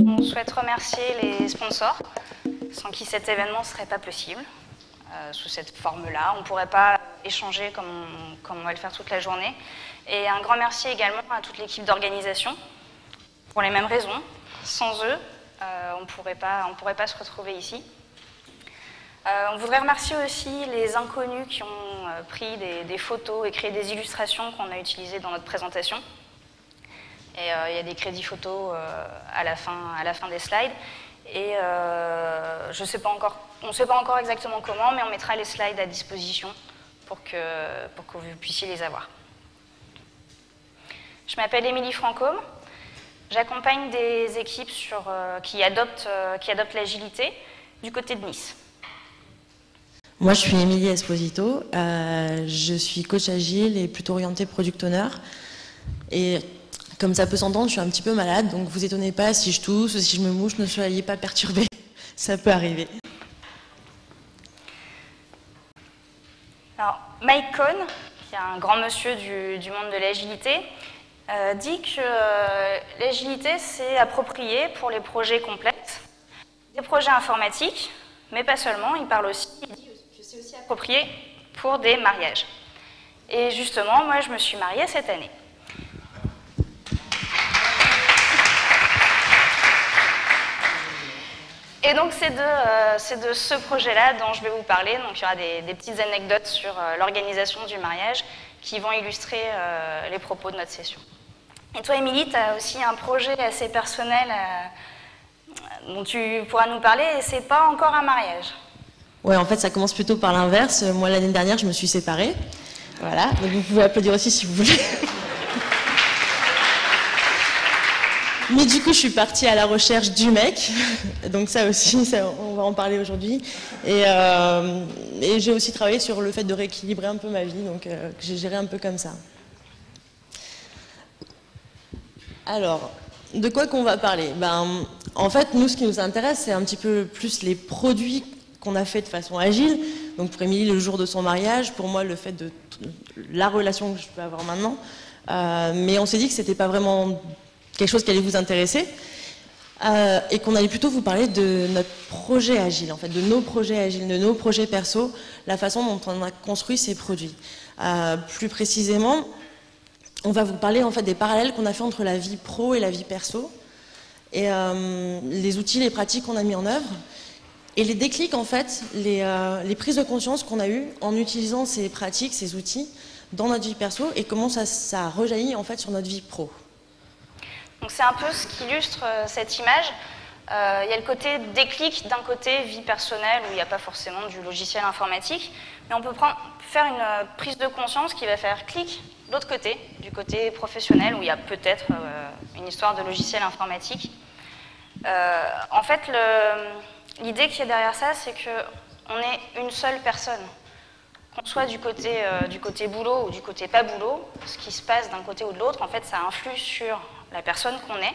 On souhaite remercier les sponsors, sans qui cet événement ne serait pas possible. Sous cette forme-là, on ne pourrait pas échanger comme on va le faire toute la journée. Et un grand merci également à toute l'équipe d'organisation, pour les mêmes raisons. Sans eux, on ne pourrait pas se retrouver ici. On voudrait remercier aussi les inconnus qui ont pris des photos et créé des illustrations qu'on a utilisées dans notre présentation. Et il y a des crédits photos à la fin des slides. Et on ne sait pas encore exactement comment, mais on mettra les slides à disposition pour que vous puissiez les avoir. Je m'appelle Émilie Francôme. J'accompagne des équipes qui adoptent l'agilité du côté de Nice. Moi, je suis Émilie Esposito. Je suis coach agile et plutôt orientée product owner. Et comme ça peut s'entendre, je suis un petit peu malade, donc vous étonnez pas si je tousse ou si je me mouche, ne soyez pas perturbés. Ça peut arriver. Alors, Mike Cohn, qui est un grand monsieur du monde de l'agilité, dit que l'agilité, c'est approprié pour les projets complexes, des projets informatiques, mais pas seulement, il dit que c'est aussi approprié pour des mariages. Et justement, moi, je me suis mariée cette année. Et donc, c'est de ce projet-là dont je vais vous parler. Donc, il y aura des petites anecdotes sur l'organisation du mariage qui vont illustrer les propos de notre session. Et toi, Émilie, tu as aussi un projet assez personnel dont tu pourras nous parler, et c'est pas encore un mariage. Ouais, en fait, ça commence plutôt par l'inverse. Moi, l'année dernière, je me suis séparée. Voilà, donc vous pouvez applaudir aussi si vous voulez. Mais du coup, je suis partie à la recherche du mec. Donc ça aussi, on va en parler aujourd'hui. Et j'ai aussi travaillé sur le fait de rééquilibrer un peu ma vie, donc que j'ai géré un peu comme ça. Alors, de quoi qu'on va parler? En fait, nous, ce qui nous intéresse, c'est un petit peu plus les produits qu'on a fait de façon agile. Donc pour Émilie, le jour de son mariage, pour moi, le fait de la relation que je peux avoir maintenant. Mais on s'est dit que c'était pas vraiment quelque chose qui allait vous intéresser, et qu'on allait plutôt vous parler de notre projet agile, en fait, de nos projets agiles, de nos projets perso, la façon dont on a construit ces produits. Plus précisément, on va vous parler en fait des parallèles qu'on a fait entre la vie pro et la vie perso, et les outils, les pratiques qu'on a mis en œuvre, et les déclics en fait, les prises de conscience qu'on a eues en utilisant ces pratiques, ces outils dans notre vie perso, et comment ça rejaillit en fait sur notre vie pro. Donc c'est un peu ce qui illustre cette image. Il y a le côté déclic d'un côté vie personnelle où il n'y a pas forcément du logiciel informatique, mais on peut faire une prise de conscience qui va faire clic de l'autre côté, du côté professionnel où il y a peut-être une histoire de logiciel informatique. En fait, l'idée qui est derrière ça, c'est qu'on est une seule personne. Qu'on soit du côté boulot ou du côté pas boulot, ce qui se passe d'un côté ou de l'autre, en fait, ça influe sur la personne qu'on est.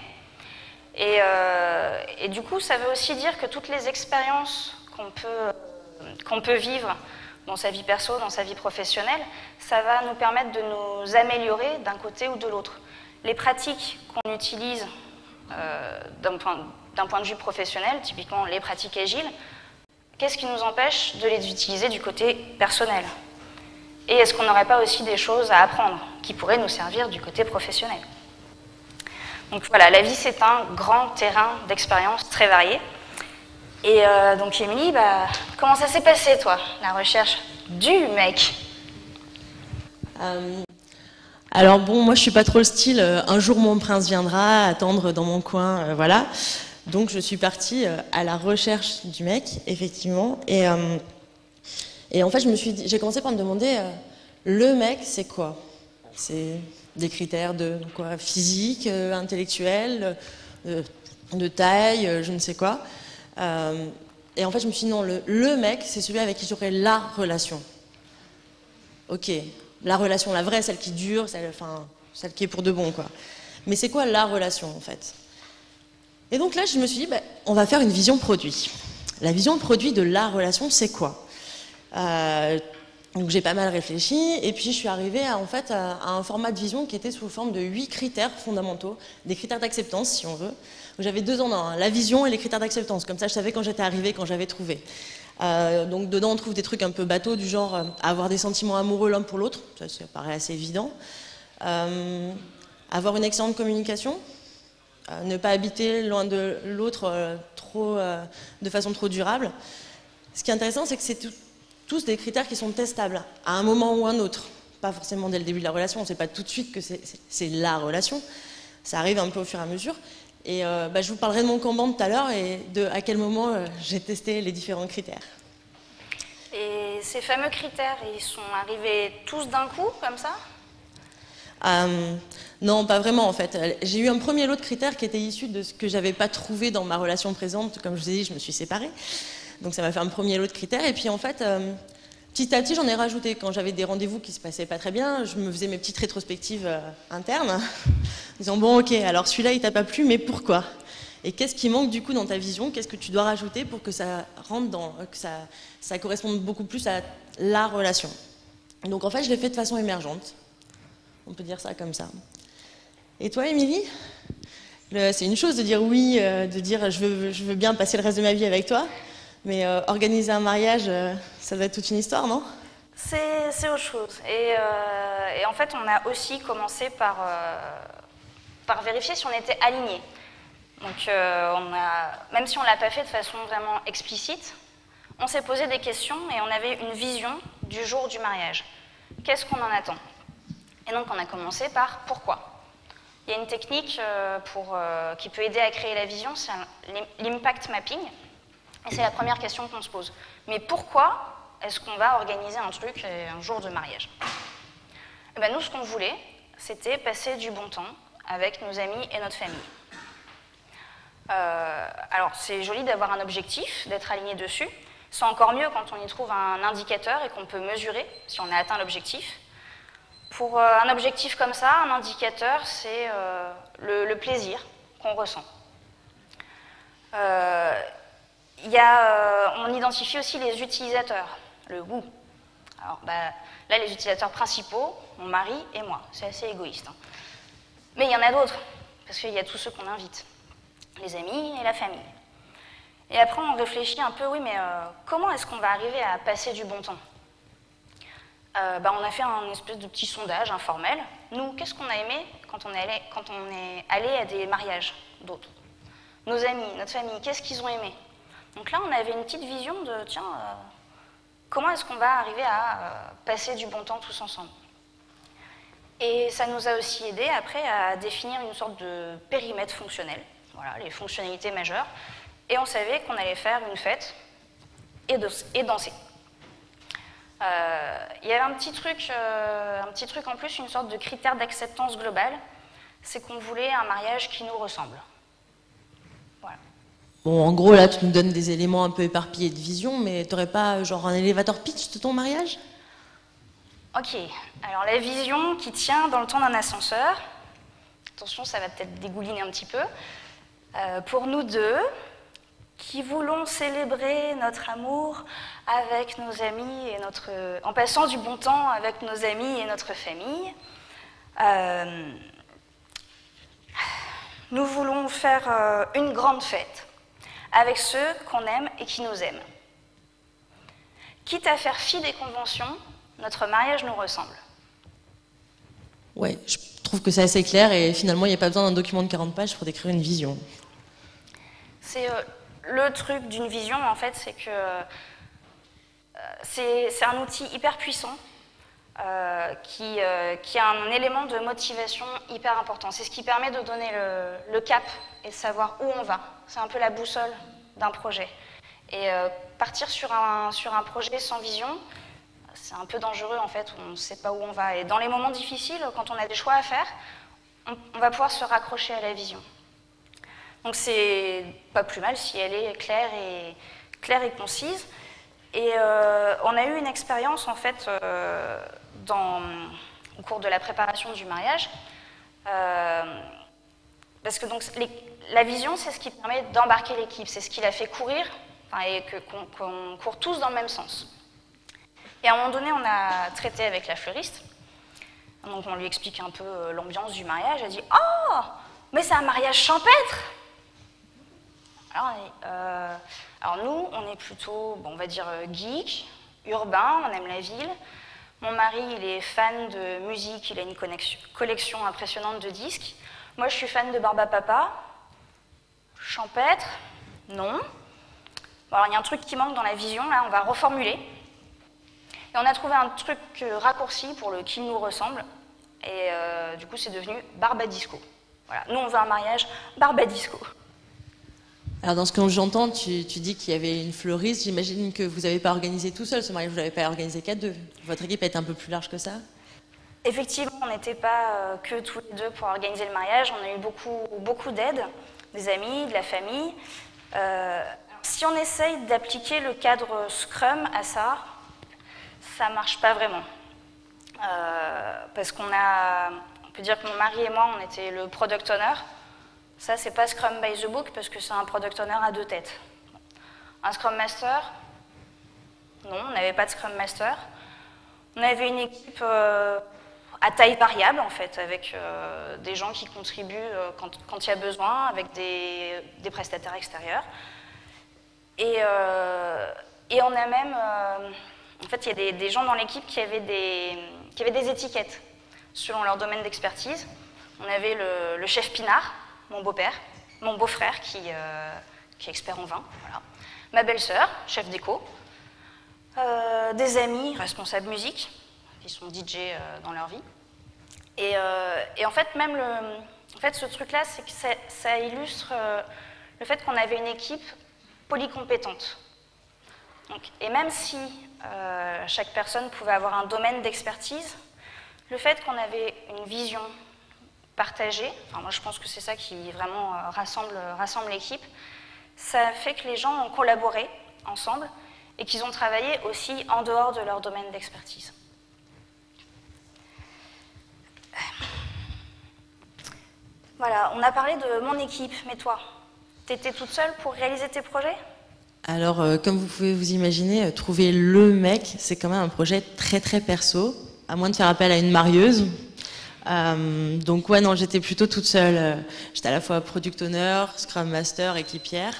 Et du coup, ça veut aussi dire que toutes les expériences qu'on peut vivre dans sa vie perso, dans sa vie professionnelle, ça va nous permettre de nous améliorer d'un côté ou de l'autre. Les pratiques qu'on utilise d'un point de vue professionnel, typiquement les pratiques agiles, qu'est-ce qui nous empêche de les utiliser du côté personnel? Et est-ce qu'on n'aurait pas aussi des choses à apprendre qui pourraient nous servir du côté professionnel? Donc voilà, la vie c'est un grand terrain d'expérience très varié. Et donc Émilie, comment ça s'est passé toi, la recherche du mec? Alors bon, moi je suis pas trop le style, un jour mon prince viendra, attendre dans mon coin, voilà. Donc je suis partie à la recherche du mec, effectivement. Et en fait, j'ai commencé par me demander, le mec c'est quoi? C'est des critères de quoi, physique, intellectuel, de taille, je ne sais quoi. Et en fait, je me suis dit non, le mec, c'est celui avec qui j'aurai la relation. Ok, la relation, la vraie, celle qui dure, celle qui est pour de bon, quoi. Mais c'est quoi la relation, en fait? Et donc là, je me suis dit, on va faire une vision produit. La vision de produit de la relation, c'est quoi? Donc j'ai pas mal réfléchi, et puis je suis arrivée en fait, à un format de vision qui était sous forme de 8 critères fondamentaux, des critères d'acceptance si on veut. J'avais 2 en un, la vision et les critères d'acceptance, comme ça je savais quand j'étais arrivée, quand j'avais trouvé. Donc dedans on trouve des trucs un peu bateaux, du genre avoir des sentiments amoureux l'un pour l'autre, ça paraît assez évident. Avoir une excellente communication, ne pas habiter loin de l'autre de façon trop durable. Ce qui est intéressant, c'est que c'est tous des critères qui sont testables à un moment ou un autre. Pas forcément dès le début de la relation, on ne sait pas tout de suite que c'est la relation. Ça arrive un peu au fur et à mesure. Et je vous parlerai de mon Kanban tout à l'heure et de à quel moment j'ai testé les différents critères. Et ces fameux critères, ils sont arrivés tous d'un coup, comme ça? Non, pas vraiment en fait. J'ai eu un premier lot de critères qui était issu de ce que j'avais pas trouvé dans ma relation présente. Comme je vous ai dit, je me suis séparée. Donc ça m'a fait un premier lot de critères. Et puis en fait, petit à petit, j'en ai rajouté. Quand j'avais des rendez-vous qui se passaient pas très bien, je me faisais mes petites rétrospectives internes, en disant bon, ok, alors celui-là, il t'a pas plu, mais pourquoi? Et qu'est-ce qui manque du coup dans ta vision? Qu'est-ce que tu dois rajouter pour que ça rentre que ça corresponde beaucoup plus à la relation? Donc en fait, je l'ai fait de façon émergente. On peut dire ça comme ça. Et toi, Émilie? C'est une chose de dire oui, de dire je veux bien passer le reste de ma vie avec toi. Mais organiser un mariage, ça doit être toute une histoire, non? C'est autre chose. Et en fait, on a aussi commencé par vérifier si on était alignés. Donc, même si on ne l'a pas fait de façon vraiment explicite, on s'est posé des questions et on avait une vision du jour du mariage. Qu'est-ce qu'on en attend? Et donc, on a commencé par pourquoi. Il y a une technique qui peut aider à créer la vision, c'est l'impact mapping. Et c'est la première question qu'on se pose. Mais pourquoi est-ce qu'on va organiser un truc un jour de mariage? Et ben nous, ce qu'on voulait, c'était passer du bon temps avec nos amis et notre famille. Alors, c'est joli d'avoir un objectif, d'être aligné dessus. C'est encore mieux quand on y trouve un indicateur et qu'on peut mesurer si on a atteint l'objectif. Pour un objectif comme ça, un indicateur, c'est le plaisir qu'on ressent. On identifie aussi les utilisateurs, le goût. Alors là, les utilisateurs principaux, mon mari et moi. C'est assez égoïste. Hein. Mais il y en a d'autres, parce qu'il y a tous ceux qu'on invite, les amis et la famille. Et après, on réfléchit un peu, oui, mais comment est-ce qu'on va arriver à passer du bon temps? On a fait un espèce de petit sondage informel. Nous, qu'est-ce qu'on a aimé quand on est allé à des mariages d'autres? Nos amis, notre famille, qu'est-ce qu'ils ont aimé? Donc là, on avait une petite vision de, tiens, comment est-ce qu'on va arriver à passer du bon temps tous ensemble? Et ça nous a aussi aidé après à définir une sorte de périmètre fonctionnel, voilà, les fonctionnalités majeures, et on savait qu'on allait faire une fête et danser. Il y avait un petit truc en plus, une sorte de critère d'acceptance globale, c'est qu'on voulait un mariage qui nous ressemble. Voilà. Bon, en gros, là, tu nous donnes des éléments un peu éparpillés de vision, mais t'aurais pas, genre, un elevator pitch de ton mariage? Ok, alors la vision qui tient dans le temps d'un ascenseur, attention, ça va peut-être dégouliner un petit peu, pour nous deux, qui voulons célébrer notre amour avec nos amis et en passant du bon temps avec nos amis et notre famille. Nous voulons faire une grande fête avec ceux qu'on aime et qui nous aiment. Quitte à faire fi des conventions, notre mariage nous ressemble. Ouais, je trouve que c'est assez clair et finalement, il n'y a pas besoin d'un document de 40 pages pour décrire une vision. C'est le truc d'une vision, en fait, c'est que c'est un outil hyper puissant qui a un élément de motivation hyper important. C'est ce qui permet de donner le cap et de savoir où on va. C'est un peu la boussole d'un projet. Et partir sur un projet sans vision, c'est un peu dangereux en fait, on ne sait pas où on va. Et dans les moments difficiles, quand on a des choix à faire, on va pouvoir se raccrocher à la vision. Donc c'est pas plus mal si elle est claire et concise. Et on a eu une expérience en fait au cours de la préparation du mariage, parce que donc la vision, c'est ce qui permet d'embarquer l'équipe, c'est ce qui la fait courir, et qu'on court tous dans le même sens. Et à un moment donné, on a traité avec la fleuriste. Donc on lui explique un peu l'ambiance du mariage. Elle dit « Oh, mais c'est un mariage champêtre !» Alors nous, on est plutôt, bon, on va dire, geek, urbain, on aime la ville. Mon mari, il est fan de musique, il a une collection impressionnante de disques. Moi, je suis fan de Barbapapa. Champêtre, non. Bon, alors, il y a un truc qui manque dans la vision, là, on va reformuler. Et on a trouvé un truc raccourci pour le qui nous ressemble. Et du coup, c'est devenu Barbadisco. Voilà. Nous, on veut un mariage Barbadisco. Alors, dans ce que j'entends, tu dis qu'il y avait une fleuriste. J'imagine que vous n'avez pas organisé tout seul ce mariage, vous n'avez pas organisé qu'à deux. Votre équipe est un peu plus large que ça? Effectivement, on n'était pas que tous les deux pour organiser le mariage. On a eu beaucoup d'aide, des amis, de la famille. Si on essaye d'appliquer le cadre Scrum à ça, ça ne marche pas vraiment. Parce on peut dire que mon mari et moi, on était le product owner. Ça, c'est pas Scrum by the book parce que c'est un product owner à deux têtes. Un Scrum Master, non, on n'avait pas de Scrum Master. On avait une équipe à taille variable, en fait, avec des gens qui contribuent quand il y a besoin, avec des prestataires extérieurs. Et on a même... en fait, il y a des gens dans l'équipe qui avaient des étiquettes selon leur domaine d'expertise. On avait le chef Pinard, mon beau-frère qui est expert en vin, voilà. Ma belle-sœur, chef déco, des amis responsables musique, qui sont DJ dans leur vie. Et en fait, même ce truc-là, c'est que ça illustre le fait qu'on avait une équipe polycompétente. Donc, et même si chaque personne pouvait avoir un domaine d'expertise, le fait qu'on avait une vision partagée, enfin, moi je pense que c'est ça qui vraiment rassemble l'équipe, ça fait que les gens ont collaboré ensemble et qu'ils ont travaillé aussi en dehors de leur domaine d'expertise. Voilà, on a parlé de mon équipe, mais toi, t'étais toute seule pour réaliser tes projets ? Alors, comme vous pouvez vous imaginer, trouver le mec, c'est quand même un projet très très perso, à moins de faire appel à une marieuse. Donc ouais, non, j'étais plutôt toute seule. J'étais à la fois product owner, scrum master, équipière.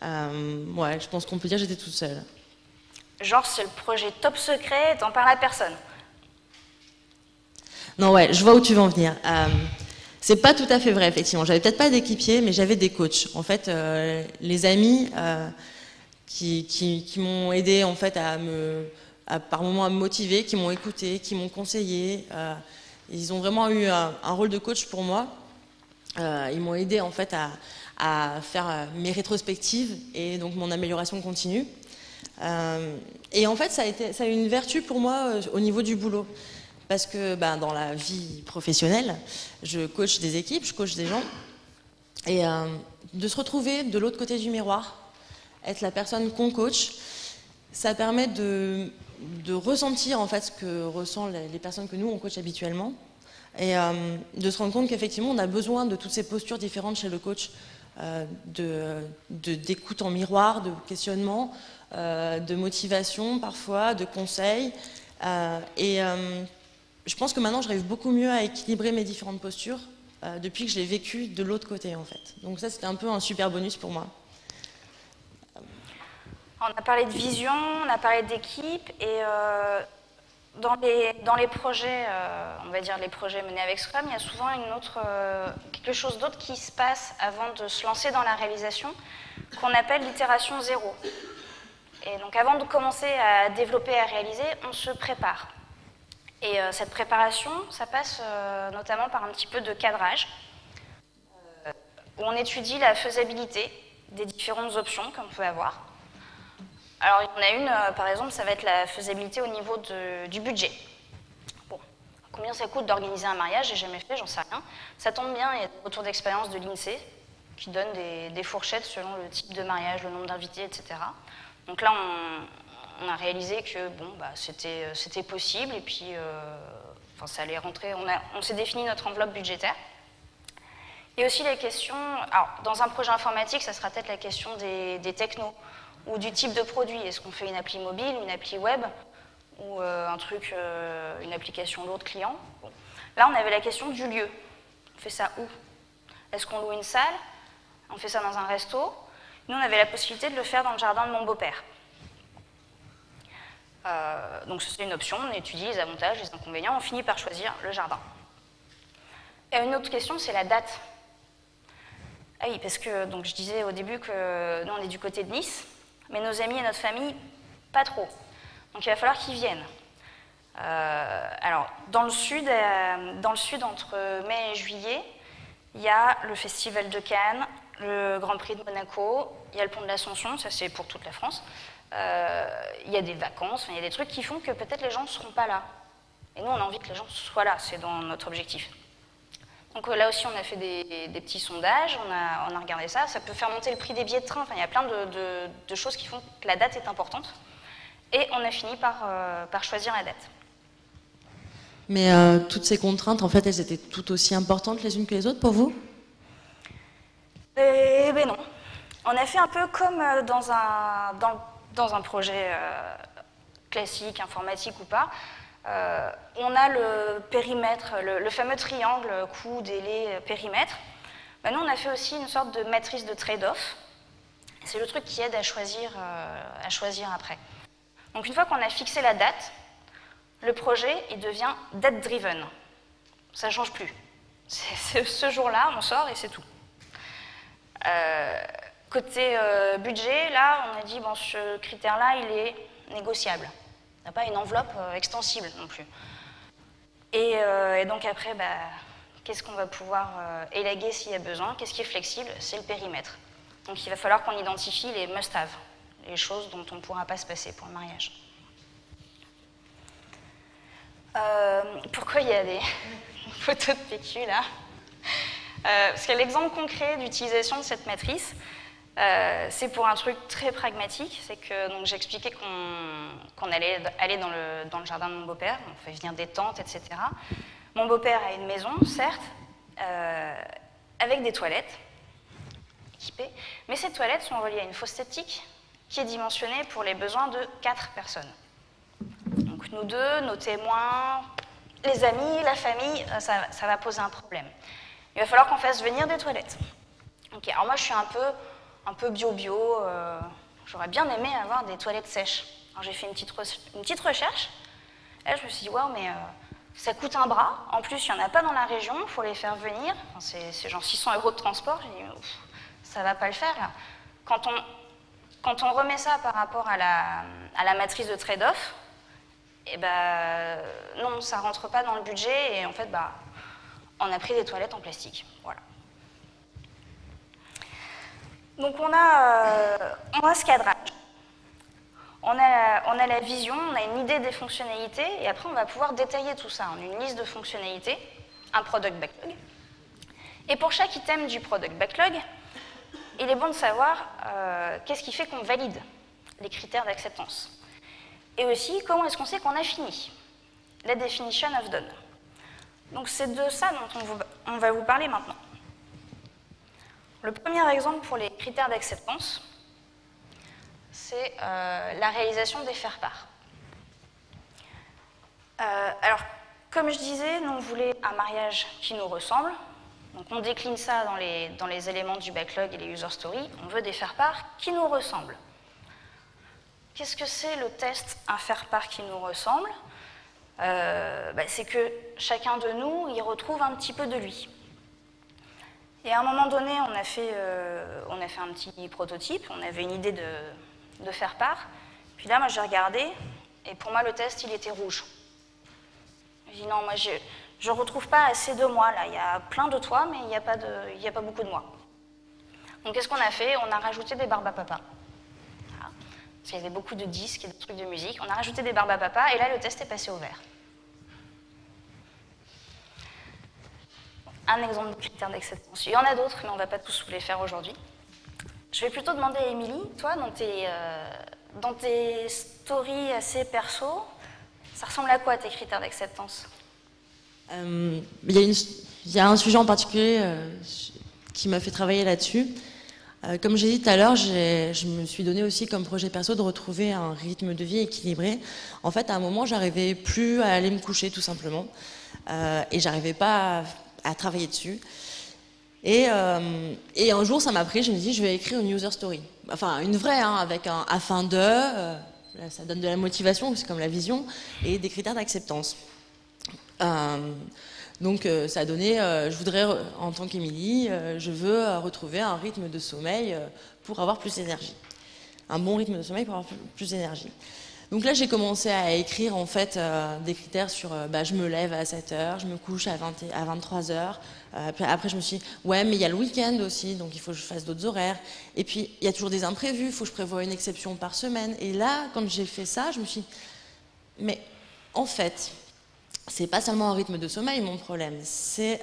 Ouais, je pense qu'on peut dire que j'étais toute seule. Genre, c'est le projet top secret, t'en parles à personne. Non, ouais, je vois où tu veux en venir. C'est pas tout à fait vrai, effectivement. J'avais peut-être pas d'équipier, mais j'avais des coachs. En fait, les amis qui m'ont aidé en fait par moments à me motiver, qui m'ont écouté, qui m'ont conseillé. Ils ont vraiment eu un rôle de coach pour moi. Ils m'ont aidé en fait à faire mes rétrospectives et donc mon amélioration continue. Et en fait, ça a eu une vertu pour moi au niveau du boulot. Parce que dans la vie professionnelle, je coach des équipes, je coach des gens. Et de se retrouver de l'autre côté du miroir, être la personne qu'on coach, ça permet de ressentir en fait ce que ressentent les personnes que nous on coach habituellement et de se rendre compte qu'effectivement on a besoin de toutes ces postures différentes chez le coach, d'écoute en miroir, de questionnement, de motivation parfois, de conseils je pense que maintenant j'arrive beaucoup mieux à équilibrer mes différentes postures depuis que je l'ai vécu de l'autre côté en fait. Donc ça c'était un peu un super bonus pour moi. On a parlé de vision, on a parlé d'équipe et dans les projets, on va dire les projets menés avec Scrum, il y a souvent quelque chose d'autre qui se passe avant de se lancer dans la réalisation qu'on appelle l'itération zéro. Et donc avant de commencer à développer et à réaliser, on se prépare. Et cette préparation, ça passe notamment par un petit peu de cadrage, où on étudie la faisabilité des différentes options qu'on peut avoir. Alors, il y en a une, par exemple, ça va être la faisabilité au niveau du budget. Bon, combien ça coûte d'organiser un mariage? J'ai jamais fait, j'en sais rien. Ça tombe bien, il y a des retours d'expérience de l'INSEE qui donnent des fourchettes selon le type de mariage, le nombre d'invités, etc. Donc là, on a réalisé que bon, c'était possible et puis ça allait rentrer. On s'est défini notre enveloppe budgétaire. Et aussi les questions. Alors, dans un projet informatique, ça sera peut-être la question des technos ou du type de produit. Est-ce qu'on fait une appli mobile ou une appli web ou un truc, une application lourde client. Bon. Là, on avait la question du lieu. On fait ça où? Est-ce qu'on loue une salle? On fait ça dans un resto? Nous, on avait la possibilité de le faire dans le jardin de mon beau-père. Donc c'est une option, on étudie les avantages, les inconvénients, on finit par choisir le jardin. Et une autre question, c'est la date. Ah oui, parce que donc, je disais au début que nous, on est du côté de Nice, mais nos amis et notre famille, pas trop. Donc il va falloir qu'ils viennent. Alors, dans le sud, entre mai et juillet, il y a le Festival de Cannes, le Grand Prix de Monaco, il y a le Pont de l'Ascension, ça c'est pour toute la France. Il y a des vacances, il y a des trucs qui font que peut-être les gens ne seront pas là. Et nous, on a envie que les gens soient là, c'est dans notre objectif. Donc là aussi, on a fait des petits sondages, on a regardé ça. Ça peut faire monter le prix des billets de train. Enfin, il y a plein de choses qui font que la date est importante. Et on a fini par choisir la date. Mais toutes ces contraintes, en fait, elles étaient tout aussi importantes les unes que les autres pour vous? Eh ben non. On a fait un peu comme dans un projet classique, informatique ou pas. On a le périmètre, le fameux triangle coût, délai, périmètre. Ben, nous, on a fait aussi une sorte de matrice de trade-off. C'est le truc qui aide à choisir après. Donc une fois qu'on a fixé la date, le projet il devient date-driven. Ça ne change plus. C'est ce jour-là, on sort et c'est tout. Côté budget, là, on a dit, bon, ce critère-là, il est négociable. Il n'y a pas une enveloppe extensible non plus. Et donc après, bah, qu'est-ce qu'on va pouvoir élaguer s'il y a besoin? Qu'est-ce qui est flexible? C'est le périmètre. Donc il va falloir qu'on identifie les must-have, les choses dont on ne pourra pas se passer pour le mariage. Pourquoi il y a des photos de PQ là? Parce que l'exemple concret d'utilisation de cette matrice, c'est pour un truc très pragmatique. C'est que j'expliquais qu'on allait aller dans le jardin de mon beau-père, on fait venir des tentes, etc. Mon beau-père a une maison, certes, avec des toilettes équipées, mais ces toilettes sont reliées à une fosse septique qui est dimensionnée pour les besoins de 4 personnes. Donc nous deux, nos témoins, les amis, la famille, ça va poser un problème. Il va falloir qu'on fasse venir des toilettes. Okay, alors moi je suis un peu bio-bio, j'aurais bien aimé avoir des toilettes sèches. Alors j'ai fait une petite recherche, là je me suis dit waouh mais ça coûte un bras, en plus il n'y en a pas dans la région, il faut les faire venir, enfin, c'est genre 600 € de transport, j'ai dit ça va pas le faire là. Quand on remet ça par rapport à la matrice de trade-off, et ben non, ça rentre pas dans le budget et en fait bah on a pris des toilettes en plastique, voilà. Donc on a ce cadrage, on a la vision, on a une idée des fonctionnalités et après on va pouvoir détailler tout ça en une liste de fonctionnalités, un product backlog. Et pour chaque item du product backlog, il est bon de savoir qu'est-ce qui fait qu'on valide les critères d'acceptance. Et aussi, comment est-ce qu'on sait qu'on a fini? La definition of done. Donc c'est de ça dont on va vous parler maintenant. Le premier exemple pour les critères d'acceptance, c'est la réalisation des faire-part. Alors, comme je disais, nous on voulait un mariage qui nous ressemble. Donc on décline ça dans les éléments du backlog et les user stories. On veut des faire-part qui nous ressemblent. Qu'est-ce que c'est le test un faire-part qui nous ressemble? C'est que chacun de nous y retrouve un petit peu de lui. Et à un moment donné, on a fait un petit prototype, on avait une idée de faire-part. Puis là, moi, j'ai regardé, et pour moi, le test, il était rouge. J'ai dit non, moi, je ne retrouve pas assez de moi, là. Il y a plein de toi, mais il n'y a pas beaucoup de moi. Donc, qu'est-ce qu'on a fait? On a rajouté des barbes à papa. Voilà. Parce qu'il y avait beaucoup de disques et de trucs de musique. On a rajouté des barbes à papa, et là, le test est passé au vert. Un exemple de critère d'acceptance. Il y en a d'autres, mais on ne va pas tous vous les faire aujourd'hui. Je vais plutôt demander à Émilie, toi, dans tes stories assez perso, ça ressemble à quoi tes critères d'acceptance? Il y a un sujet en particulier qui m'a fait travailler là-dessus. Comme j'ai dit tout à l'heure, je me suis donné aussi comme projet perso de retrouver un rythme de vie équilibré. En fait, à un moment, j'arrivais plus à aller me coucher tout simplement, et j'arrivais pas à travailler dessus. Et un jour, ça m'a pris, je me dis, je vais écrire une user story. Enfin, une vraie, hein, avec un afin de, ça donne de la motivation, c'est comme la vision, et des critères d'acceptance. Donc ça a donné, je voudrais, en tant qu'Émilie, je veux retrouver un rythme de sommeil pour avoir plus d'énergie. Un bon rythme de sommeil pour avoir plus d'énergie. Donc là, j'ai commencé à écrire en fait des critères sur je me lève à 7 heures, je me couche à 23 heures. Après, je me suis dit, ouais, mais il y a le week-end aussi, donc il faut que je fasse d'autres horaires. Et puis, il y a toujours des imprévus, il faut que je prévoie une exception par semaine. Et là, quand j'ai fait ça, je me suis dit, mais en fait, c'est pas seulement un rythme de sommeil mon problème, c'est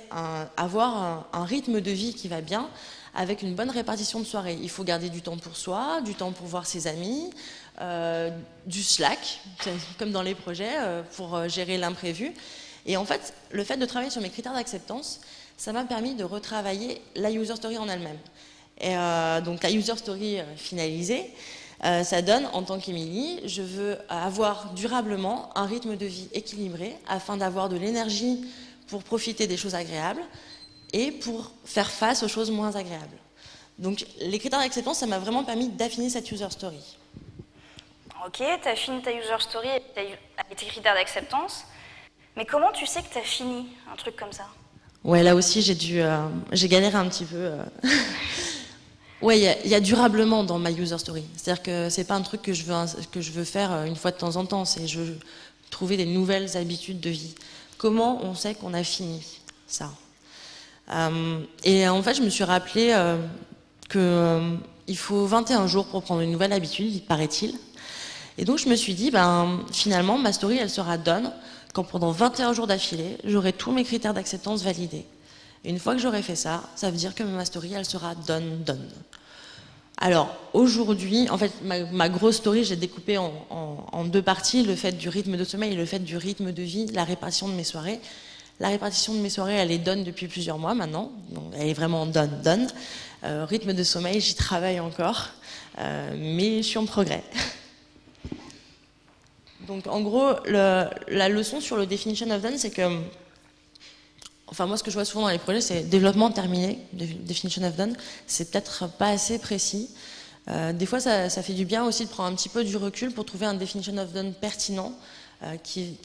avoir un rythme de vie qui va bien avec une bonne répartition de soirée. Il faut garder du temps pour soi, du temps pour voir ses amis, du slack, comme dans les projets, pour gérer l'imprévu. Et en fait, le fait de travailler sur mes critères d'acceptance, ça m'a permis de retravailler la user story en elle-même. Et donc la user story finalisée, ça donne, en tant qu'Émilie, je veux avoir durablement un rythme de vie équilibré afin d'avoir de l'énergie pour profiter des choses agréables et pour faire face aux choses moins agréables. Donc les critères d'acceptance, ça m'a vraiment permis d'affiner cette user story. Ok, tu as fini ta user story avec tes critères d'acceptance, mais comment tu sais que tu as fini un truc comme ça? Ouais, là aussi j'ai galéré un petit peu. Ouais, il y a durablement dans ma user story. C'est-à-dire que c'est pas un truc que je veux faire une fois de temps en temps, c'est je veux trouver des nouvelles habitudes de vie. Comment on sait qu'on a fini ça? Et en fait, je me suis rappelé qu'il faut 21 jours pour prendre une nouvelle habitude, paraît-il. Et donc je me suis dit, finalement, ma story, elle sera done quand pendant 21 jours d'affilée, j'aurai tous mes critères d'acceptance validés. Et une fois que j'aurai fait ça, ça veut dire que ma story, elle sera done. Alors, aujourd'hui, en fait, ma grosse story, j'ai découpé en deux parties, le fait du rythme de sommeil et le fait du rythme de vie, la répartition de mes soirées. La répartition de mes soirées, elle est done depuis plusieurs mois maintenant, donc elle est vraiment done. Rythme de sommeil, j'y travaille encore, mais je suis en progrès. Donc, en gros, la leçon sur le definition of done, c'est que enfin, moi, ce que je vois souvent dans les projets, c'est développement terminé, definition of done. C'est peut-être pas assez précis. Des fois, ça fait du bien aussi de prendre un petit peu du recul pour trouver un definition of done pertinent qui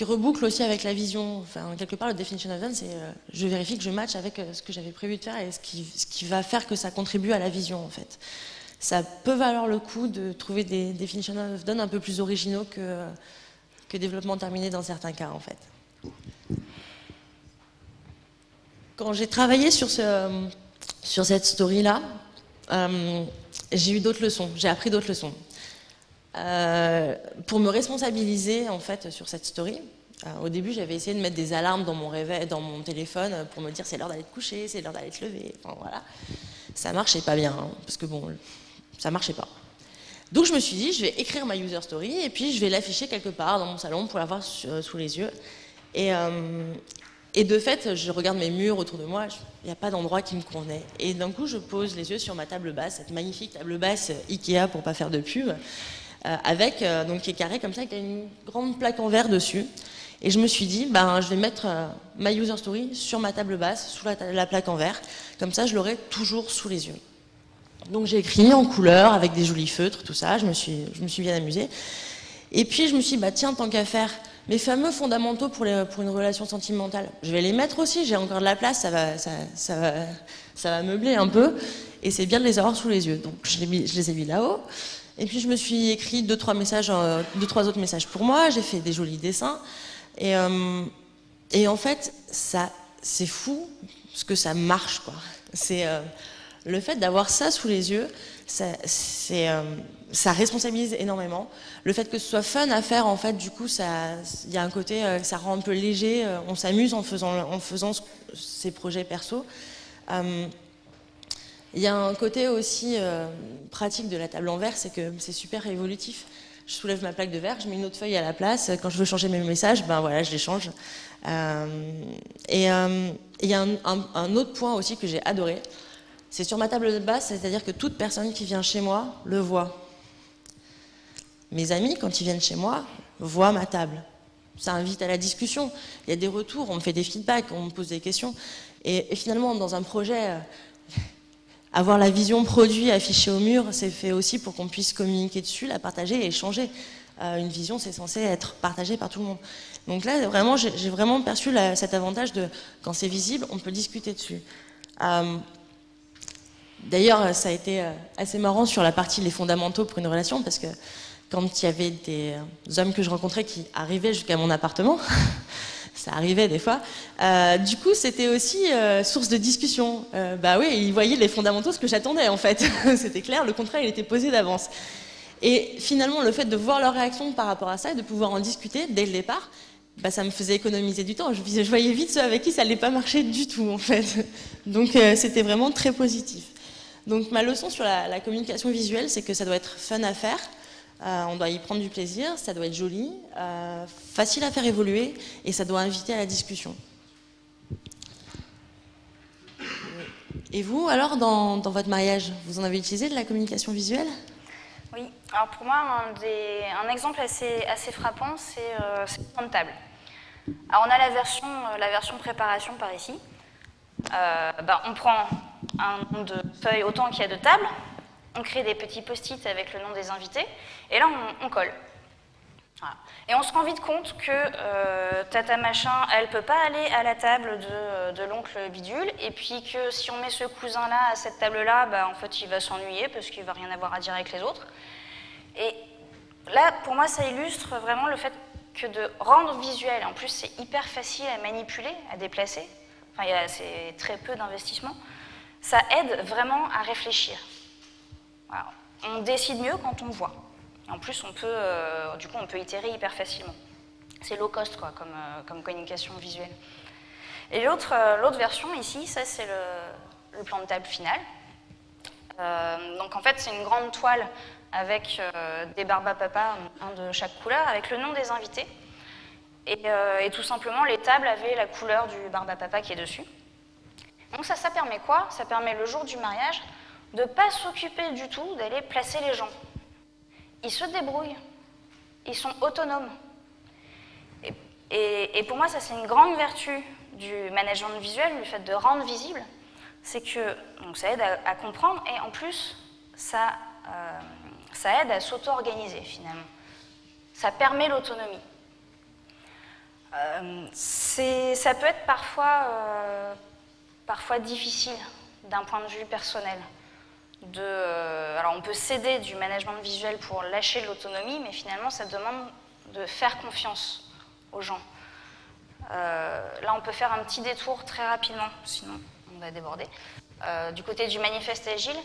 reboucle aussi avec la vision. Enfin, quelque part, le definition of done, c'est je vérifie que je match avec ce que j'avais prévu de faire et ce qui va faire que ça contribue à la vision, en fait. Ça peut valoir le coup de trouver des definition of done un peu plus originaux que développement terminé dans certains cas, en fait. Quand j'ai travaillé sur cette story-là, j'ai eu d'autres leçons, j'ai appris d'autres leçons. Pour me responsabiliser en fait sur cette story, au début j'avais essayé de mettre des alarmes dans mon réveil, dans mon téléphone pour me dire c'est l'heure d'aller te coucher, c'est l'heure d'aller te lever, enfin voilà. Ça marchait pas bien, hein, parce que bon, ça marchait pas. Donc je me suis dit, je vais écrire ma user story et puis je vais l'afficher quelque part dans mon salon pour l'avoir sous les yeux. Et de fait, je regarde mes murs autour de moi, il n'y a pas d'endroit qui me convenait. Et d'un coup, je pose les yeux sur ma table basse, cette magnifique table basse Ikea pour pas faire de pub, donc qui est carrée comme ça, qui a une grande plaque en verre dessus. Et je me suis dit, je vais mettre ma user story sur ma table basse, sous la plaque en verre, comme ça je l'aurai toujours sous les yeux. Donc j'ai écrit en couleur, avec des jolis feutres, tout ça, je me suis bien amusée. Et puis je me suis dit, tiens, tant qu'à faire, mes fameux fondamentaux pour une relation sentimentale, je vais les mettre aussi, j'ai encore de la place, ça va meubler un peu, et c'est bien de les avoir sous les yeux. Donc je les ai mis là-haut, et puis je me suis écrit deux, trois autres messages pour moi, j'ai fait des jolis dessins, et en fait, c'est fou, parce que ça marche, quoi. C'est le fait d'avoir ça sous les yeux, ça responsabilise énormément. Le fait que ce soit fun à faire, en fait, du coup, il y a un côté, ça rend un peu léger, on s'amuse en faisant ces projets perso. Il y a un côté aussi pratique de la table en verre, c'est que c'est super évolutif. Je soulève ma plaque de verre, je mets une autre feuille à la place. Quand je veux changer mes messages, voilà, je les change. Et il y a un autre point aussi que j'ai adoré. C'est sur ma table de base, c'est-à-dire que toute personne qui vient chez moi le voit. Mes amis, quand ils viennent chez moi, voient ma table. Ça invite à la discussion. Il y a des retours, on me fait des feedbacks, on me pose des questions. Et finalement, dans un projet, avoir la vision produit affichée au mur, c'est fait aussi pour qu'on puisse communiquer dessus, la partager et échanger. Une vision, c'est censé être partagé par tout le monde. Donc là, vraiment, j'ai vraiment perçu cet avantage de, quand c'est visible, on peut discuter dessus. D'ailleurs, ça a été assez marrant sur la partie les fondamentaux pour une relation, parce que quand il y avait des hommes que je rencontrais qui arrivaient jusqu'à mon appartement, ça arrivait des fois, du coup c'était aussi source de discussion. Bah oui, ils voyaient les fondamentaux, ce que j'attendais en fait. C'était clair, le contrat il était posé d'avance. Et finalement, le fait de voir leur réaction par rapport à ça et de pouvoir en discuter dès le départ, bah, ça me faisait économiser du temps. Je voyais vite ceux avec qui ça n'allait pas marcher du tout en fait. Donc c'était vraiment très positif. Donc ma leçon sur la communication visuelle, c'est que ça doit être fun à faire. On doit y prendre du plaisir, ça doit être joli, facile à faire évoluer et ça doit inviter à la discussion. Et vous, alors, dans votre mariage, vous en avez utilisé de la communication visuelle ? Oui, alors pour moi, un exemple assez frappant, c'est le plan de table. Alors on a la version préparation par ici. On prend un nombre de feuilles autant qu'il y a de tables. On crée des petits post-it avec le nom des invités, et là on colle. Voilà. Et on se rend vite compte que Tata Machin, elle ne peut pas aller à la table de l'oncle Bidule, et puis que si on met ce cousin-là à cette table-là, en fait il va s'ennuyer parce qu'il ne va rien avoir à dire avec les autres. Et là, pour moi, ça illustre vraiment le fait que de rendre visuel, en plus c'est hyper facile à manipuler, à déplacer, enfin c'est très peu d'investissement, ça aide vraiment à réfléchir. Voilà. On décide mieux quand on voit. Et en plus, on peut itérer hyper facilement. C'est low cost, quoi, comme communication visuelle. Et l'autre version ici, ça c'est le plan de table final. Donc en fait, c'est une grande toile avec des barbapapa, un de chaque couleur, avec le nom des invités. Et tout simplement, les tables avaient la couleur du barbapapa qui est dessus. Donc ça permet quoi? Ça permet le jour du mariage de ne pas s'occuper du tout d'aller placer les gens. Ils se débrouillent, ils sont autonomes. Et pour moi, ça c'est une grande vertu du management visuel, du fait de rendre visible, c'est que donc, ça aide à comprendre et en plus, ça aide à s'auto-organiser finalement. Ça permet l'autonomie. Ça peut être parfois difficile d'un point de vue personnel. Alors on peut céder du management visuel pour lâcher l'autonomie, mais finalement ça demande de faire confiance aux gens. Là on peut faire un petit détour très rapidement, sinon on va déborder. Du côté du manifeste agile,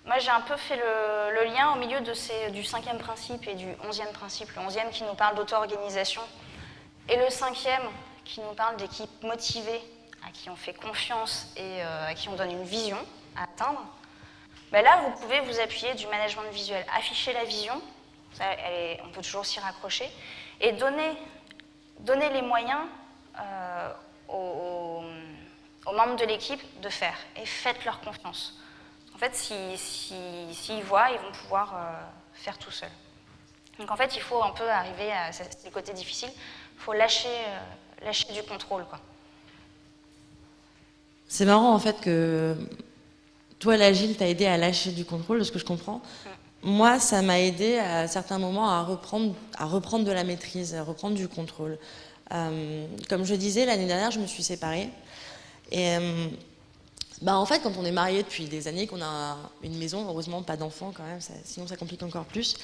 moi j'ai un peu fait le lien au milieu du 5e principe et du 11e principe. Le 11e qui nous parle d'auto-organisation et le 5e qui nous parle d'équipes motivées, à qui on fait confiance et à qui on donne une vision à atteindre. Là, vous pouvez vous appuyer du management visuel, afficher la vision, on peut toujours s'y raccrocher, et donner les moyens aux membres de l'équipe de faire, et faites-leur confiance. En fait, s'ils voient, ils vont pouvoir faire tout seuls. Donc en fait, il faut un peu arriver à ces côtés difficiles, il faut lâcher du contrôle, quoi. C'est marrant en fait que toi, l'agile t'a aidé à lâcher du contrôle, de ce que je comprends. Moi, ça m'a aidé à certains moments à reprendre de la maîtrise, à reprendre du contrôle. Comme je disais, l'année dernière, je me suis séparée. Et en fait, quand on est marié depuis des années, qu'on a une maison, heureusement pas d'enfants quand même, sinon ça complique encore plus.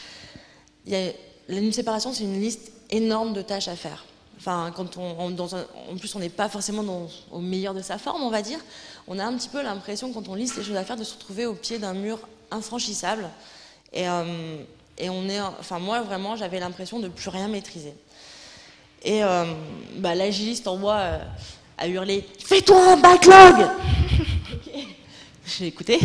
Une séparation, c'est une liste énorme de tâches à faire. Enfin, quand en plus, on n'est pas forcément au meilleur de sa forme, on va dire. On a un petit peu l'impression, quand on liste les choses à faire, de se retrouver au pied d'un mur infranchissable. Et moi, vraiment, j'avais l'impression de ne plus rien maîtriser. Et l'agiliste en moi a hurlé « Fais-toi un backlog !» J'ai écouté.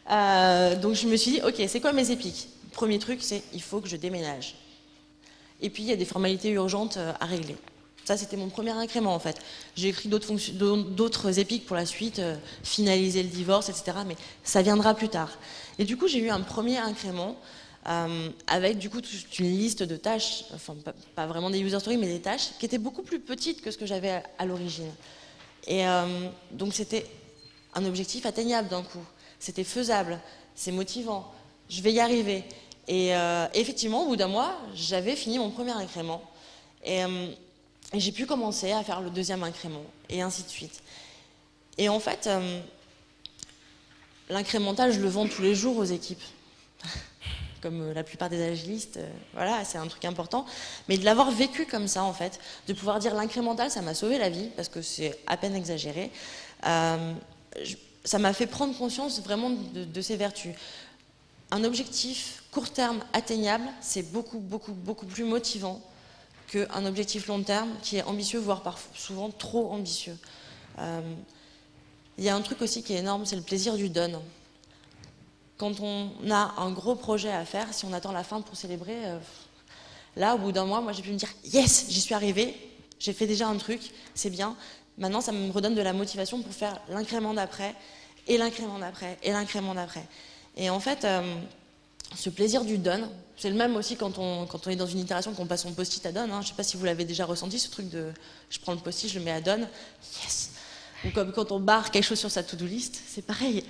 Donc je me suis dit « Ok, c'est quoi mes épiques ?» Premier truc, c'est « Il faut que je déménage. » Et puis, il y a des formalités urgentes à régler. Ça, c'était mon premier incrément, en fait. J'ai écrit d'autres épiques pour la suite, finaliser le divorce, etc. Mais ça viendra plus tard. Et du coup, j'ai eu un premier incrément avec, du coup, toute une liste de tâches, enfin, pas vraiment des user stories, mais des tâches qui étaient beaucoup plus petites que ce que j'avais à l'origine. Et donc, c'était un objectif atteignable d'un coup. C'était faisable, c'est motivant, je vais y arriver. Et effectivement, au bout d'un mois, j'avais fini mon premier incrément. Et j'ai pu commencer à faire le deuxième incrément, et ainsi de suite. Et en fait, l'incrémental, je le vends tous les jours aux équipes. Comme la plupart des agilistes, voilà, c'est un truc important. Mais de l'avoir vécu comme ça, en fait, de pouvoir dire l'incrémental, ça m'a sauvé la vie, parce que c'est à peine exagéré. Ça m'a fait prendre conscience vraiment de ses vertus. Un objectif court terme atteignable, c'est beaucoup plus motivant qu'un objectif long terme qui est ambitieux, voire souvent trop ambitieux. Il y a un truc aussi qui est énorme, c'est le plaisir du done. Quand on a un gros projet à faire, si on attend la fin pour célébrer, là, au bout d'un mois, moi j'ai pu me dire « Yes, j'y suis arrivée, j'ai fait déjà un truc, c'est bien. Maintenant, ça me redonne de la motivation pour faire l'incrément d'après, et l'incrément d'après, et l'incrément d'après. » Et en fait, ce plaisir du done, c'est le même aussi quand on est dans une itération, qu'on passe son post-it à done. Je ne sais pas si vous l'avez déjà ressenti, ce truc de je prends le post-it, je le mets à done, yes. Ou comme quand on barre quelque chose sur sa to-do list, c'est pareil.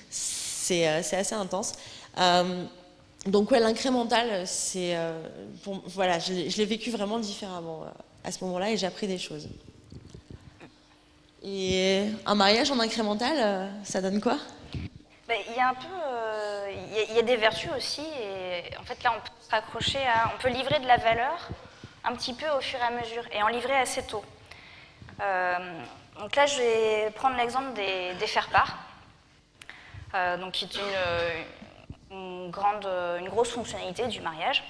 C'est assez intense. Donc ouais, l'incrémental, c'est voilà, je l'ai vécu vraiment différemment à ce moment-là et j'ai appris des choses. Et un mariage en incrémental, ça donne quoi ? Il y a un peu, il y a des vertus aussi, et en fait là on peut se raccrocher à, on peut livrer de la valeur un petit peu au fur et à mesure, et en livrer assez tôt. Donc là je vais prendre l'exemple des faire-part, donc qui est une grosse fonctionnalité du mariage.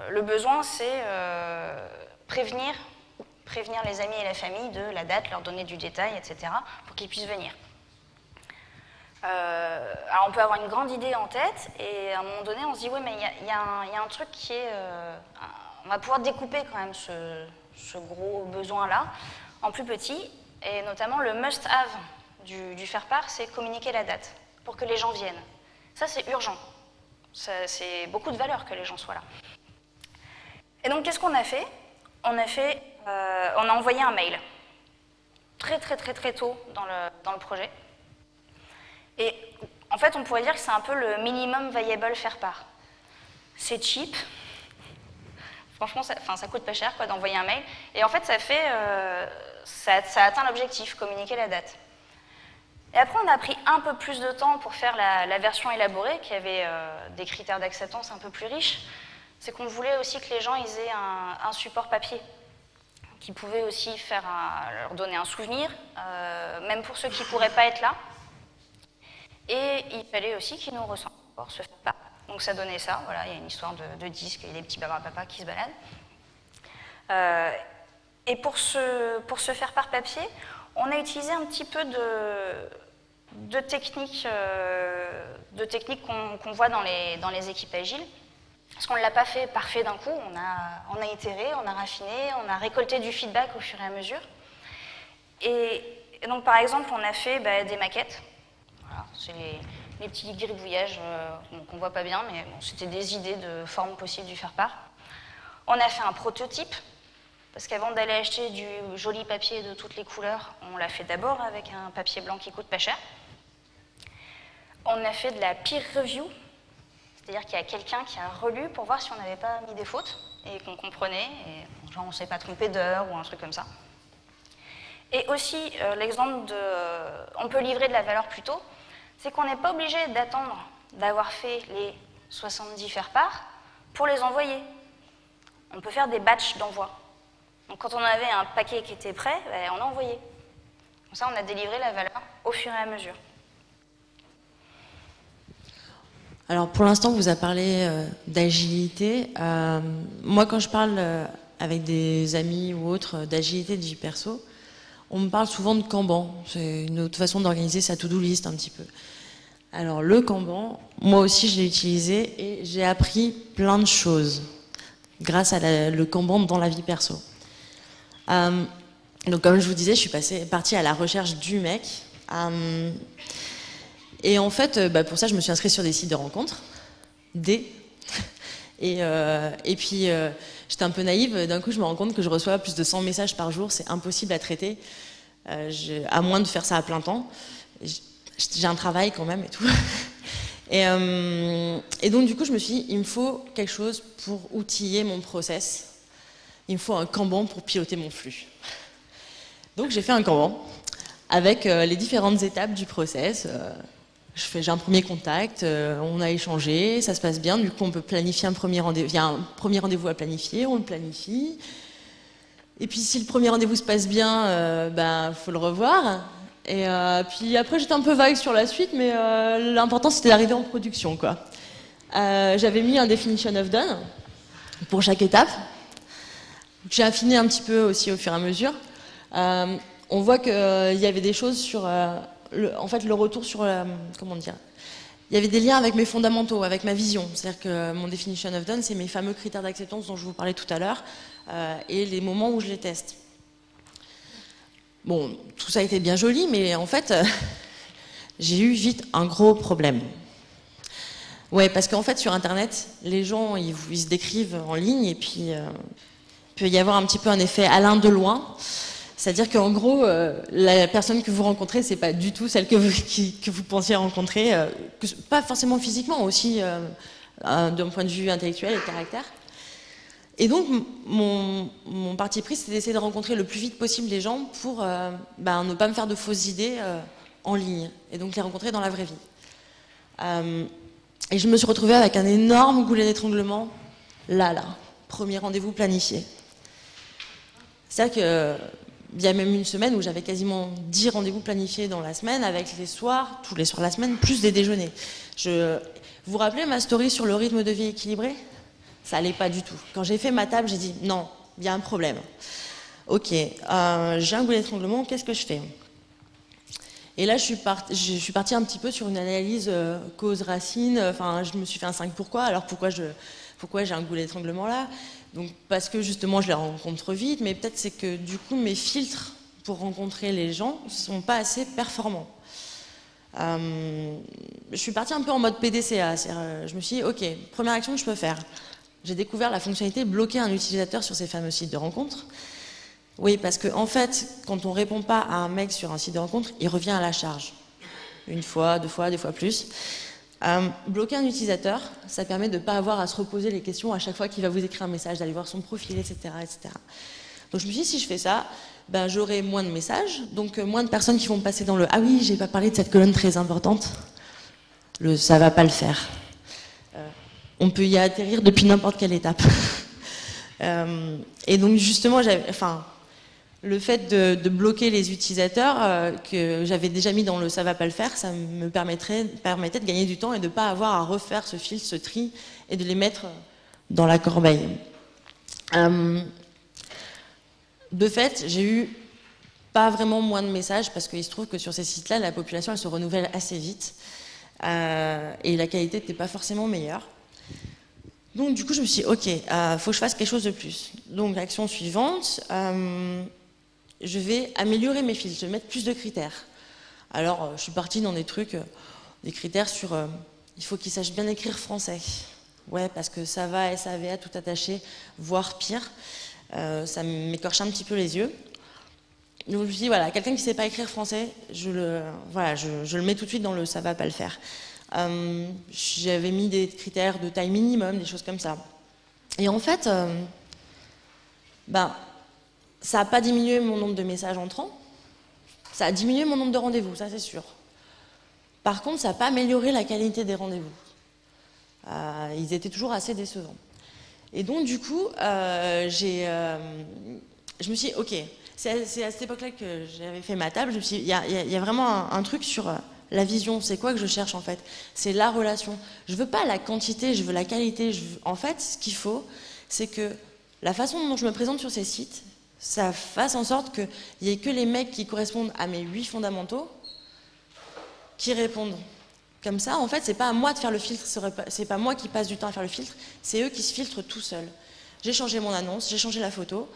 Le besoin c'est prévenir les amis et la famille de la date, leur donner du détail, etc., pour qu'ils puissent venir. Alors on peut avoir une grande idée en tête et à un moment donné on se dit oui mais il y a un truc qui est on va pouvoir découper quand même ce gros besoin là en plus petit, et notamment le must have du faire-part, c'est communiquer la date pour que les gens viennent. Ça c'est urgent, c'est beaucoup de valeur que les gens soient là. Et donc qu'est-ce qu'on a fait ? On a envoyé un mail très tôt dans le projet. Et en fait, on pourrait dire que c'est un peu le minimum viable faire-part. C'est cheap. Franchement, ça coûte pas cher d'envoyer un mail. Et en fait, ça atteint l'objectif, communiquer la date. Et après, on a pris un peu plus de temps pour faire la version élaborée, qui avait des critères d'acceptance un peu plus riches. C'est qu'on voulait aussi que les gens aient un support papier, qui pouvait aussi leur donner un souvenir, même pour ceux qui ne pourraient pas être là. Et il fallait aussi qu'ils nous ressentent pour se faire part. Donc ça donnait ça, voilà, il y a une histoire de disque et des petits papa qui se baladent. Et pour se faire par papier, on a utilisé un petit peu de techniques qu'on voit dans les équipes agiles. Parce qu'on ne l'a pas fait parfait d'un coup, on a itéré, on a raffiné, on a récolté du feedback au fur et à mesure. Et donc par exemple, on a fait des maquettes. Voilà, c'est les petits gribouillages qu'on ne voit pas bien, mais bon, c'était des idées de forme possible du faire-part. On a fait un prototype, parce qu'avant d'aller acheter du joli papier de toutes les couleurs, on l'a fait d'abord avec un papier blanc qui coûte pas cher. On a fait de la peer review, c'est-à-dire qu'il y a quelqu'un qui a relu pour voir si on n'avait pas mis des fautes et qu'on comprenait, et genre on ne s'est pas trompé d'heure ou un truc comme ça. Et aussi, l'exemple on peut livrer de la valeur plus tôt, c'est qu'on n'est pas obligé d'attendre d'avoir fait les 70 faire-part pour les envoyer. On peut faire des batchs d'envoi. Donc quand on avait un paquet qui était prêt, on a envoyé. Comme ça, on a délivré la valeur au fur et à mesure. Alors pour l'instant, vous avez parlé d'agilité. Moi, quand je parle avec des amis ou autres d'agilité de vie perso, on me parle souvent de Kanban. C'est une autre façon d'organiser sa to-do list un petit peu. Alors le Kanban, moi aussi je l'ai utilisé et j'ai appris plein de choses grâce à le Kanban dans la vie perso. Donc comme je vous disais, je suis partie à la recherche du mec. Et en fait, pour ça, je me suis inscrite sur des sites de rencontres. Et puis, j'étais un peu naïve. D'un coup, je me rends compte que je reçois plus de 100 messages par jour. C'est impossible à traiter, à moins de faire ça à plein temps. J'ai un travail quand même et tout. Et donc, du coup, je me suis dit, il me faut quelque chose pour outiller mon process. Il me faut un Kanban pour piloter mon flux. Donc, j'ai fait un Kanban avec les différentes étapes du process. J'ai un premier contact, on a échangé, ça se passe bien. Du coup, on peut planifier un premier rendez-vous. Il y a un premier rendez-vous à planifier, on le planifie. Et puis, si le premier rendez-vous se passe bien, faut le revoir. Et puis après, j'étais un peu vague sur la suite, mais l'important, c'était d'arriver en production, quoi. J'avais mis un definition of done pour chaque étape. J'ai affiné un petit peu aussi au fur et à mesure. On voit qu'il y avait des choses sur... en fait, le retour sur... comment dire ? Il y avait des liens avec mes fondamentaux, avec ma vision. C'est-à-dire que mon definition of done, c'est mes fameux critères d'acceptance dont je vous parlais tout à l'heure, et les moments où je les teste. Bon, tout ça a été bien joli, mais en fait, j'ai eu vite un gros problème. Ouais, parce qu'en fait, sur Internet, les gens, ils se décrivent en ligne, et puis il peut y avoir un petit peu un effet Alain Deloin. C'est-à-dire qu'en gros, la personne que vous rencontrez, c'est pas du tout celle que vous pensiez rencontrer, pas forcément physiquement, aussi d'un point de vue intellectuel et de caractère. Et donc, mon parti pris, c'est d'essayer de rencontrer le plus vite possible les gens pour ne pas me faire de fausses idées en ligne, et donc les rencontrer dans la vraie vie. Et je me suis retrouvée avec un énorme goulet d'étranglement, là, premier rendez-vous planifié. C'est-à-dire que il y a même une semaine où j'avais quasiment 10 rendez-vous planifiés dans la semaine, avec les soirs, tous les soirs de la semaine, plus des déjeuners. Vous vous rappelez ma story sur le rythme de vie équilibré ? Ça allait pas du tout. Quand j'ai fait ma table, j'ai dit non, il y a un problème. Ok, j'ai un goulet d'étranglement, qu'est-ce que je fais ? Et là, je suis partie un petit peu sur une analyse cause-racine. Enfin, je me suis fait un 5 pourquoi. Alors pourquoi j'ai un goulet d'étranglement là ? Donc, parce que justement, je les rencontre vite, mais peut-être c'est que du coup, mes filtres pour rencontrer les gens ne sont pas assez performants. Je suis partie un peu en mode PDCA. Je me suis dit, ok, première action que je peux faire. J'ai découvert la fonctionnalité bloquer un utilisateur sur ces fameux sites de rencontre. Oui, parce qu'en fait, quand on ne répond pas à un mec sur un site de rencontre, il revient à la charge. Une fois, deux fois, des fois plus. Bloquer un utilisateur, ça permet de ne pas avoir à se reposer les questions à chaque fois qu'il va vous écrire un message, d'aller voir son profil, etc., etc. Donc je me suis dit, si je fais ça, j'aurai moins de messages, donc moins de personnes qui vont me passer dans le « Ah oui, j'ai pas parlé de cette colonne très importante ». Ça va pas le faire. On peut y atterrir depuis n'importe quelle étape. Et donc justement, le fait de bloquer les utilisateurs que j'avais déjà mis dans le « ça va pas le faire », ça me permettait de gagner du temps et de ne pas avoir à refaire ce filtre, ce tri, et de les mettre dans la corbeille. De fait, j'ai eu pas vraiment moins de messages, parce qu'il se trouve que sur ces sites-là, la population elle se renouvelle assez vite, et la qualité n'était pas forcément meilleure. Donc du coup, je me suis dit, ok, faut que je fasse quelque chose de plus. Donc l'action suivante, je vais améliorer mes filtres, je vais mettre plus de critères. Alors, je suis partie dans des trucs, des critères sur, il faut qu'ils sachent bien écrire français. Ouais, parce que ça va, SAVA, tout attaché, voire pire. Ça m'écorche un petit peu les yeux. Donc je me suis dit, voilà, quelqu'un qui ne sait pas écrire français, je le mets tout de suite dans le ça va pas le faire. J'avais mis des critères de taille minimum, des choses comme ça. Et en fait, ça n'a pas diminué mon nombre de messages entrants, ça a diminué mon nombre de rendez-vous, ça c'est sûr. Par contre, ça n'a pas amélioré la qualité des rendez-vous. Ils étaient toujours assez décevants. Et donc du coup, je me suis dit, ok, c'est à cette époque-là que j'avais fait ma table, je me suis dit, il y a vraiment un truc sur la vision, c'est quoi que je cherche en fait? C'est la relation. Je veux pas la quantité, je veux la qualité. En fait, ce qu'il faut, c'est que la façon dont je me présente sur ces sites, ça fasse en sorte qu'il n'y ait que les mecs qui correspondent à mes 8 fondamentaux qui répondent. Comme ça, en fait, c'est pas à moi de faire le filtre, c'est pas moi qui passe du temps à faire le filtre, c'est eux qui se filtrent tout seuls. J'ai changé mon annonce, j'ai changé la photo,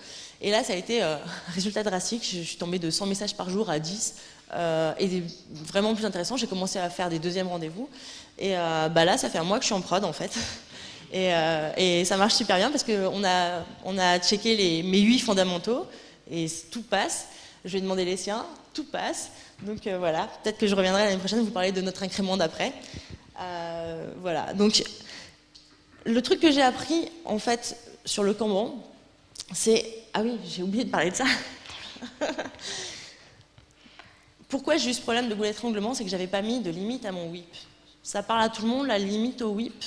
Et là, ça a été un résultat drastique. Je suis tombée de 100 messages par jour à 10. Et vraiment plus intéressant, j'ai commencé à faire des deuxièmes rendez-vous. Et là, ça fait un mois que je suis en prod, en fait. Et ça marche super bien parce qu'on a checké mes 8 fondamentaux et tout passe. Je vais demander les siens, tout passe. Donc voilà, peut-être que je reviendrai l'année prochaine vous parler de notre incrément d'après. Voilà, donc le truc que j'ai appris en fait sur le Kanban, c'est... Ah oui, j'ai oublié de parler de ça. Pourquoi j'ai eu ce problème de goulet d'étranglement? C'est que j'avais pas mis de limite à mon WIP. Ça parle à tout le monde, la limite au WIP.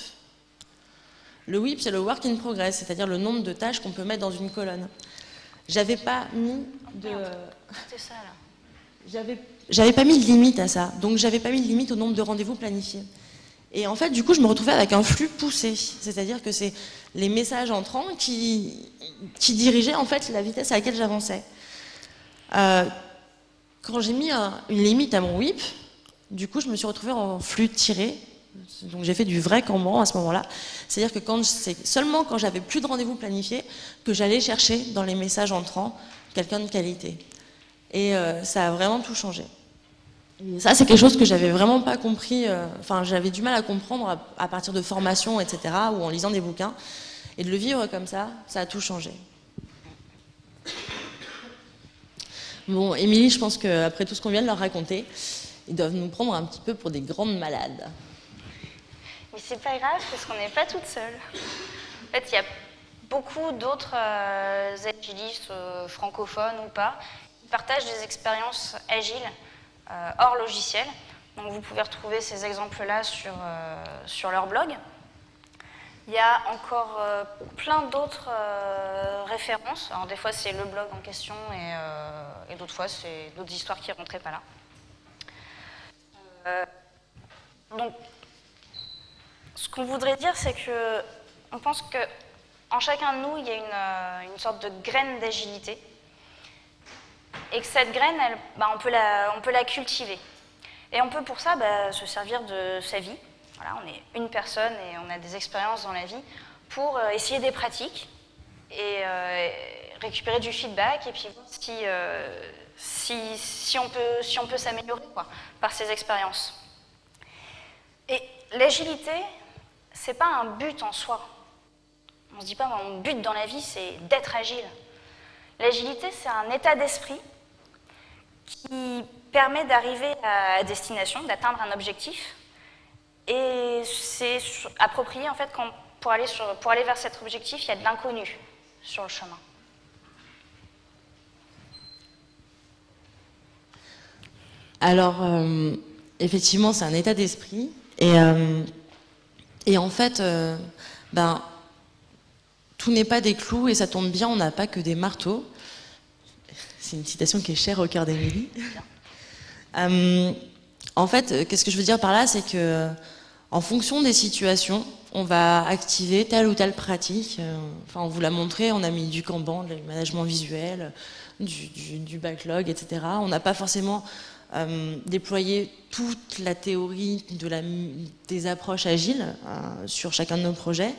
Le WIP, c'est le work in progress, c'est-à-dire le nombre de tâches qu'on peut mettre dans une colonne. J'avais pas mis de... C'est ça, là. J'avais pas mis de limite à ça, donc j'avais pas mis de limite au nombre de rendez-vous planifiés. Et en fait, du coup, je me retrouvais avec un flux poussé, c'est-à-dire que c'est les messages entrants qui dirigeaient en fait la vitesse à laquelle j'avançais. Quand j'ai mis une limite à mon WIP, du coup, je me suis retrouvée en flux tiré. Donc j'ai fait du vrai Kanban à ce moment-là. C'est-à-dire que c'est seulement quand j'avais plus de rendez-vous planifiés que j'allais chercher dans les messages entrants quelqu'un de qualité. Et ça a vraiment tout changé. Et ça, c'est quelque chose que j'avais vraiment pas compris. Enfin, j'avais du mal à comprendre à partir de formations, etc., ou en lisant des bouquins. Et de le vivre comme ça a tout changé. Bon, Émilie, je pense qu'après tout ce qu'on vient de leur raconter, ils doivent nous prendre un petit peu pour des grandes malades. Mais c'est pas grave, parce qu'on n'est pas toutes seules. En fait, il y a beaucoup d'autres agilistes, francophones ou pas, qui partagent des expériences agiles hors logiciel. Donc vous pouvez retrouver ces exemples-là sur leur blog. Il y a encore plein d'autres références. Alors des fois c'est le blog en question et d'autres fois c'est d'autres histoires qui ne rentraient pas là. Donc ce qu'on voudrait dire, c'est que on pense qu'en chacun de nous il y a une sorte de graine d'agilité et que cette graine, on peut la cultiver. Et on peut pour ça se servir de sa vie. Voilà, on est une personne et on a des expériences dans la vie pour essayer des pratiques et récupérer du feedback et puis voir si on peut s'améliorer par ces expériences. Et l'agilité, c'est pas un but en soi. On se dit pas mon but dans la vie c'est d'être agile. L'agilité, c'est un état d'esprit qui permet d'arriver à destination, d'atteindre un objectif. Et c'est approprié, en fait, pour aller vers cet objectif, il y a de l'inconnu sur le chemin. Alors, effectivement, c'est un état d'esprit. Et en fait, tout n'est pas des clous, et ça tombe bien, on n'a pas que des marteaux. C'est une citation qui est chère au cœur d'Émilie. En fait, qu'est-ce que je veux dire par là, c'est que en fonction des situations, on va activer telle ou telle pratique. Enfin, on vous l'a montré, on a mis du Kanban, du management visuel, du backlog, etc. On n'a pas forcément déployé toute la théorie des approches agiles sur chacun de nos projets.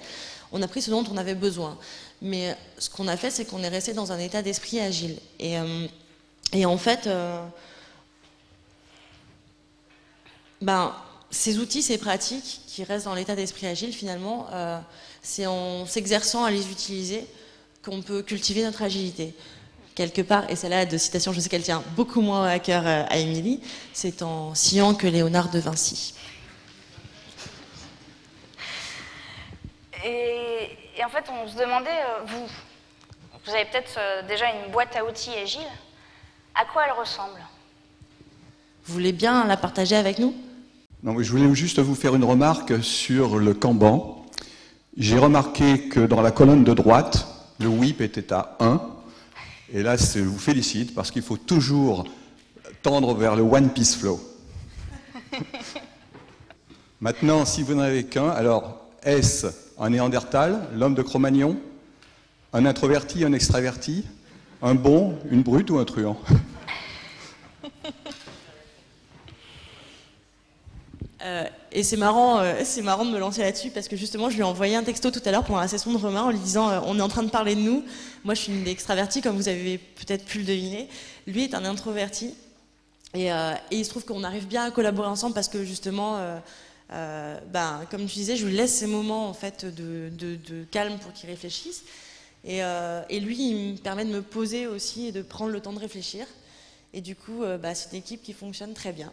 On a pris ce dont on avait besoin. Mais ce qu'on a fait, c'est qu'on est resté dans un état d'esprit agile. Et en fait, ces outils, ces pratiques qui restent dans l'état d'esprit agile, finalement, c'est en s'exerçant à les utiliser qu'on peut cultiver notre agilité. Quelque part, et celle-là de citation, je sais qu'elle tient beaucoup moins à cœur à Émilie, c'est en sciant que Léonard de Vinci. Et en fait, on se demandait, vous avez peut-être déjà une boîte à outils agile, à quoi elle ressemble? Vous voulez bien la partager avec nous? Non, mais je voulais juste vous faire une remarque sur le Kanban. J'ai remarqué que dans la colonne de droite, le WIP était à 1. Et là, je vous félicite parce qu'il faut toujours tendre vers le One Piece Flow. Maintenant, si vous n'en avez qu'un, alors est-ce un Néandertal, l'homme de Cro-Magnon, un introverti, un extraverti, un bon, une brute ou un truand? Et c'est marrant de me lancer là-dessus parce que justement, je lui ai envoyé un texto tout à l'heure pendant la session de Romain en lui disant on est en train de parler de nous. Moi, je suis une extravertie, comme vous avez peut-être pu le deviner. Lui est un introverti. Et il se trouve qu'on arrive bien à collaborer ensemble parce que justement, comme tu disais, je lui laisse ces moments en fait, de calme pour qu'il réfléchisse. Et lui, il me permet de me poser aussi et de prendre le temps de réfléchir. Et du coup, c'est une équipe qui fonctionne très bien.